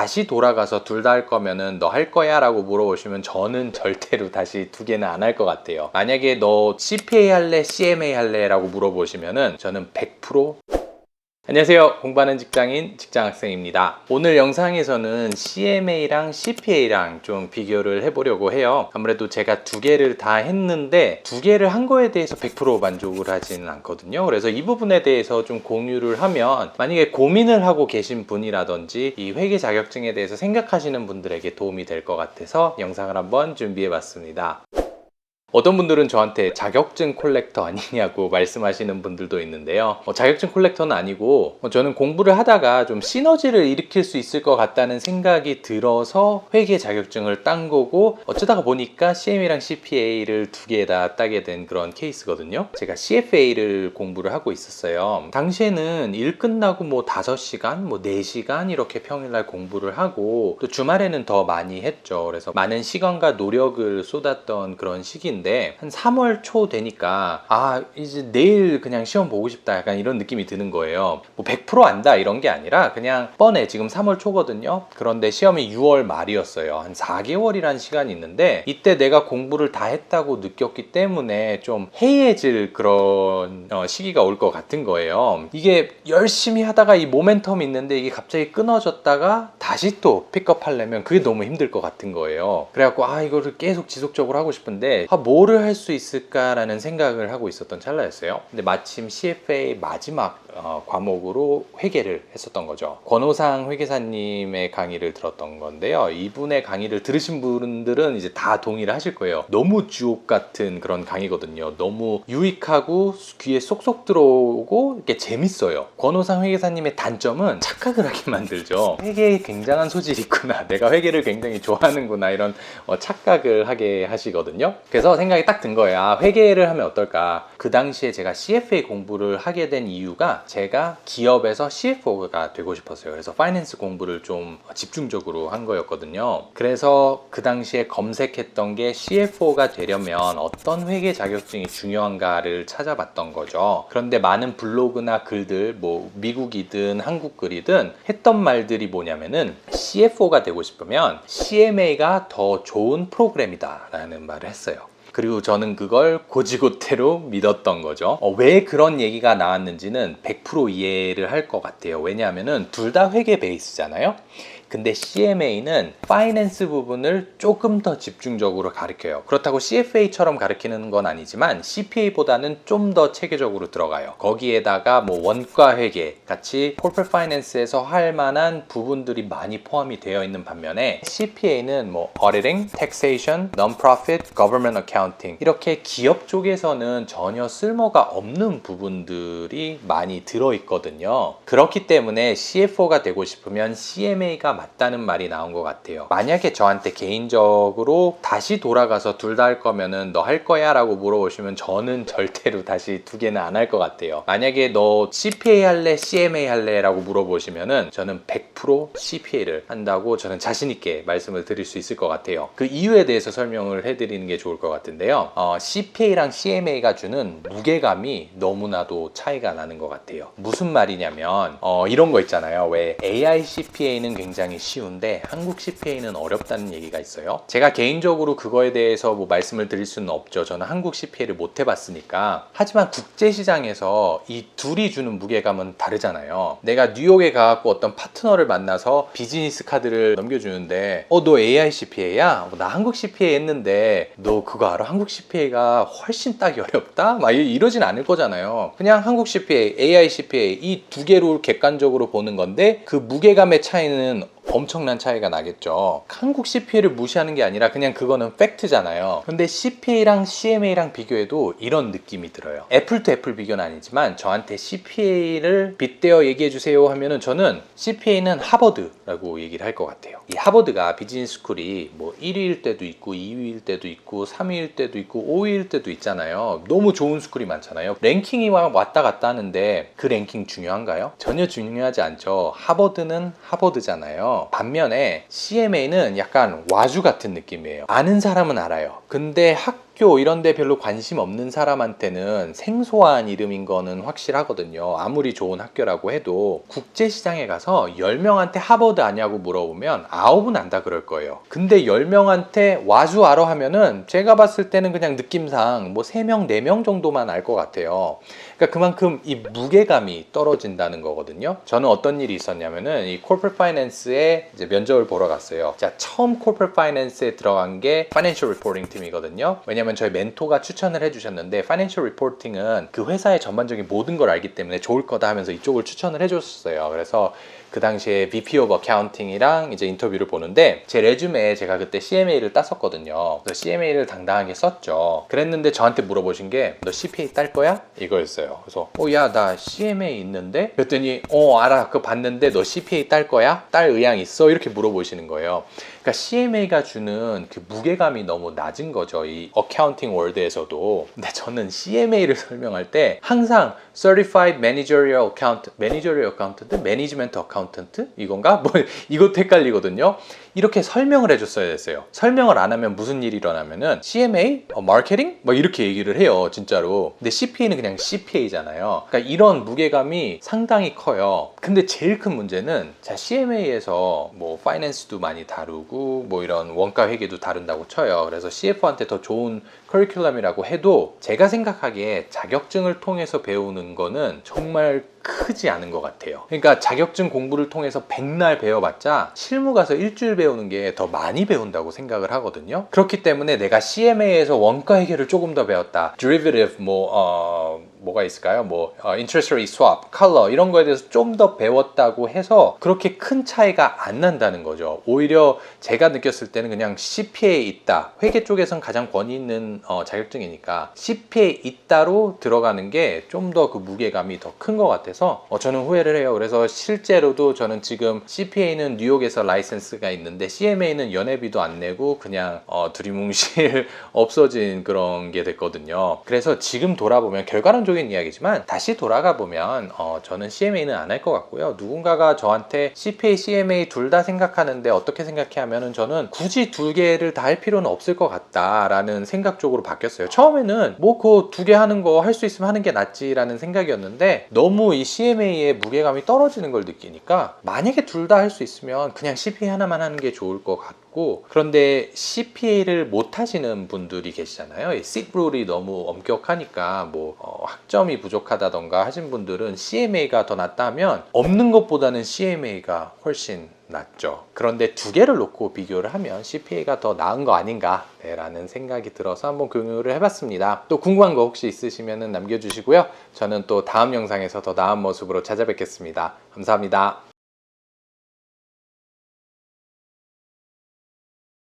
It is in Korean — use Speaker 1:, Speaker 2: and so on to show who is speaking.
Speaker 1: 다시 돌아가서 둘 다 할 거면은 너 할 거야? 라고 물어보시면 저는 절대로 다시 두 개는 안 할 것 같아요. 만약에 너 CPA 할래? CMA 할래? 라고 물어보시면은 저는 100% 안녕하세요. 공부하는 직장인 직장학생입니다. 오늘 영상에서는 CMA랑 CPA랑 좀 비교를 해보려고 해요. 아무래도 제가 두 개를 다 했는데 두 개를 한 거에 대해서 100% 만족을 하지는 않거든요. 그래서 이 부분에 대해서 좀 공유를 하면 만약에 고민을 하고 계신 분이라든지 이 회계 자격증에 대해서 생각하시는 분들에게 도움이 될 것 같아서 영상을 한번 준비해 봤습니다. 어떤 분들은 저한테 자격증 콜렉터 아니냐고 말씀하시는 분들도 있는데요. 자격증 콜렉터는 아니고 저는 공부를 하다가 좀 시너지를 일으킬 수 있을 것 같다는 생각이 들어서 회계 자격증을 딴 거고, 어쩌다가 보니까 CMA랑 CPA를 두 개 다 따게 된 그런 케이스거든요. 제가 CFA를 공부를 하고 있었어요. 당시에는 일 끝나고 뭐 5시간, 뭐 4시간 이렇게 평일날 공부를 하고 또 주말에는 더 많이 했죠. 그래서 많은 시간과 노력을 쏟았던 그런 시기인데 한 3월 초 되니까 이제 내일 그냥 시험 보고 싶다, 약간 이런 느낌이 드는 거예요. 뭐 100% 안다 이런 게 아니라 그냥 뻔해. 지금 3월 초거든요. 그런데 시험이 6월 말이었어요. 한 4개월이라는 시간이 있는데 이때 내가 공부를 다 했다고 느꼈기 때문에 좀 해이해질 그런 시기가 올 것 같은 거예요. 이게 열심히 하다가 이 모멘텀이 있는데 이게 갑자기 끊어졌다가 다시 또 픽업 하려면 그게 너무 힘들 것 같은 거예요. 그래갖고 이거를 계속 지속적으로 하고 싶은데 뭐를 할 수 있을까라는 생각을 하고 있었던 찰나였어요. 근데 마침 CFA 마지막 과목으로 회계를 했었던 거죠. 권호상 회계사님의 강의를 들었던 건데요. 이분의 강의를 들으신 분들은 이제 다 동의를 하실 거예요. 너무 주옥 같은 그런 강의거든요. 너무 유익하고 귀에 쏙쏙 들어오고 이렇게 재밌어요. 권호상 회계사님의 단점은 착각을 하게 만들죠. 회계에 굉장한 소질이 있구나, 내가 회계를 굉장히 좋아하는구나, 이런 착각을 하게 하시거든요. 그래서 생각이 딱 든 거예요. 회계를 하면 어떨까. 그 당시에 제가 CFA 공부를 하게 된 이유가 제가 기업에서 CFO가 되고 싶었어요. 그래서 파이낸스 공부를 좀 집중적으로 한 거였거든요. 그래서 그 당시에 검색했던 게 CFO가 되려면 어떤 회계 자격증이 중요한가를 찾아봤던 거죠. 그런데 많은 블로그나 글들, 뭐 미국이든 한국 글이든 했던 말들이 뭐냐면은 CFO가 되고 싶으면 CMA가 더 좋은 프로그램이다 라는 말을 했어요. 그리고 저는 그걸 곧이곧대로 믿었던 거죠. 왜 그런 얘기가 나왔는지는 100% 이해를 할 것 같아요. 왜냐하면은 둘 다 회계 베이스잖아요. 근데 CMA는 파이낸스 부분을 조금 더 집중적으로 가르쳐요. 그렇다고 CFA처럼 가르치는 건 아니지만 CPA보다는 좀 더 체계적으로 들어가요. 거기에다가 뭐 원가 회계 같이 corporate finance에서 할 만한 부분들이 많이 포함이 되어 있는 반면에 CPA는 뭐 auditing, taxation, non-profit, government accounting 이렇게 기업 쪽에서는 전혀 쓸모가 없는 부분들이 많이 들어있거든요. 그렇기 때문에 CFO가 되고 싶으면 CMA가 맞다는 말이 나온 것 같아요. 만약에 저한테 개인적으로 다시 돌아가서 둘 다 할 거면은 너 할 거야? 라고 물어보시면 저는 절대로 다시 두 개는 안 할 것 같아요. 만약에 너 CPA 할래? CMA 할래? 라고 물어보시면은 저는 100% CPA를 한다고 저는 자신 있게 말씀을 드릴 수 있을 것 같아요. 그 이유에 대해서 설명을 해드리는 게 좋을 것 같은데요. CPA랑 CMA가 주는 무게감이 너무나도 차이가 나는 것 같아요. 무슨 말이냐면 이런 거 있잖아요. 왜 AI CPA는 굉장히 쉬운데 한국 CPA는 어렵다는 얘기가 있어요. 제가 개인적으로 그거에 대해서 뭐 말씀을 드릴 수는 없죠. 저는 한국 CPA를 못 해봤으니까. 하지만 국제시장에서 이 둘이 주는 무게감은 다르잖아요. 내가 뉴욕에 가갖고 어떤 파트너를 만나서 비즈니스 카드를 넘겨주는데 너 AI CPA야? 나 한국 CPA 했는데 너 그거 알아? 한국 CPA가 훨씬 따기 어렵다? 막 이러진 않을 거잖아요. 그냥 한국 CPA, AI CPA 이 두 개로 객관적으로 보는 건데 그 무게감의 차이는 엄청난 차이가 나겠죠. 한국 CPA를 무시하는 게 아니라 그냥 그거는 팩트잖아요. 근데 CPA랑 CMA랑 비교해도 이런 느낌이 들어요. 애플 투 애플 비교는 아니지만 저한테 CPA를 빗대어 얘기해 주세요 하면은 저는 CPA는 하버드라고 얘기를 할 것 같아요. 이 하버드가 비즈니스 스쿨이 뭐 1위일 때도 있고 2위일 때도 있고 3위일 때도 있고 5위일 때도 있잖아요. 너무 좋은 스쿨이 많잖아요. 랭킹이 왔다 갔다 하는데 그 랭킹 중요한가요? 전혀 중요하지 않죠. 하버드는 하버드잖아요. 반면에 CMA는 약간 와주 같은 느낌이에요. 아는 사람은 알아요. 근데 학교 이런 데 별로 관심 없는 사람한테는 생소한 이름인 거는 확실하거든요. 아무리 좋은 학교라고 해도 국제시장에 가서 10명한테 하버드 아냐고 물어보면 9은 안다 그럴 거예요. 근데 10명한테 와주 알아 하면은 제가 봤을 때는 그냥 느낌상 뭐 3명, 4명 정도만 알 것 같아요. 그러니까 그만큼 이 무게감이 떨어진다는 거거든요. 저는 어떤 일이 있었냐면은 이 corporate finance에 이제 면접을 보러 갔어요. 자, 처음 corporate finance에 들어간 게 financial reporting 팀이거든요. 왜냐면 저희 멘토가 추천을 해주셨는데 financial reporting은 그 회사의 전반적인 모든 걸 알기 때문에 좋을 거다 하면서 이쪽을 추천을 해줬어요. 그래서 그 당시에 VP of Accounting이랑 이제 인터뷰를 보는데 제 레주메에 제가 그때 CMA를 땄었거든요. 그래서 CMA를 당당하게 썼죠. 그랬는데 저한테 물어보신 게 너 CPA 딸 거야? 이거였어요. 그래서 야, 나 CMA 있는데? 그랬더니 알아. 그거 봤는데 너 CPA 딸 거야? 딸 의향 있어? 이렇게 물어보시는 거예요. 그러니까 CMA가 주는 그 무게감이 너무 낮은 거죠. 이 어카운팅 월드에서도. 근데 저는 CMA를 설명할 때 항상 Certified Managerial Accountant, Managerial Accountant, Management Accountant 이건가? 뭐 이것도 헷갈리거든요. 이렇게 설명을 해줬어야 됐어요. 설명을 안 하면 무슨 일이 일어나면은 CMA? 마케팅? 뭐 이렇게 얘기를 해요, 진짜로. 근데 CPA는 그냥 CPA잖아요. 그러니까 이런 무게감이 상당히 커요. 근데 제일 큰 문제는 자, CMA에서 뭐 파이낸스도 많이 다루고 뭐 이런 원가 회계도 다룬다고 쳐요. 그래서 CFO한테 더 좋은 커리큘럼이라고 해도 제가 생각하기에 자격증을 통해서 배우는 거는 정말 크지 않은 것 같아요. 그러니까 자격증 공부를 통해서 100날 배워봤자 실무 가서 일주일 배우는 게 더 많이 배운다고 생각을 하거든요. 그렇기 때문에 내가 CMA에서 원가 회계를 조금 더 배웠다. derivative 뭐가 있을까요? interest rate swap, color 이런 거에 대해서 좀 더 배웠다고 해서 그렇게 큰 차이가 안 난다는 거죠. 오히려 제가 느꼈을 때는 그냥 CPA 있다. 회계 쪽에선 가장 권위 있는 자격증이니까 CPA 있다로 들어가는 게 좀 더 그 무게감이 더 큰 것 같아서 저는 후회를 해요. 그래서 실제로도 저는 지금 CPA는 뉴욕에서 라이센스가 있는데 CMA는 연회비도 안 내고 그냥 두리뭉실 없어진 그런 게 됐거든요. 그래서 지금 돌아보면 결과론적인 이야기지만 다시 돌아가 보면 저는 CMA는 안 할 것 같고요. 누군가가 저한테 CPA, CMA 둘 다 생각하는데 어떻게 생각해 하면은 저는 굳이 두 개를 다 할 필요는 없을 것 같다라는 생각 쪽으로 바뀌었어요. 처음에는 뭐 그 두 개 하는 거 할 수 있으면 하는 게 낫지라는 생각이었는데 너무 이 CMA의 무게감이 떨어지는 걸 느끼니까 만약에 둘 다 할 수 있으면 그냥 CPA 하나만 하는 게 좋을 것 같고 그런데 CPA를 못 하시는 분들이 계시잖아요. 이 SIT 룰이 너무 엄격하니까 학점이 부족하다던가 하신 분들은 CMA가 더 낫다 하면 없는 것보다는 CMA가 훨씬 낫죠. 그런데 두 개를 놓고 비교를 하면 CPA가 더 나은 거 아닌가 라는 생각이 들어서 한번 공유를 해봤습니다. 또 궁금한 거 혹시 있으시면 남겨주시고요. 저는 또 다음 영상에서 더 나은 모습으로 찾아뵙겠습니다. 감사합니다.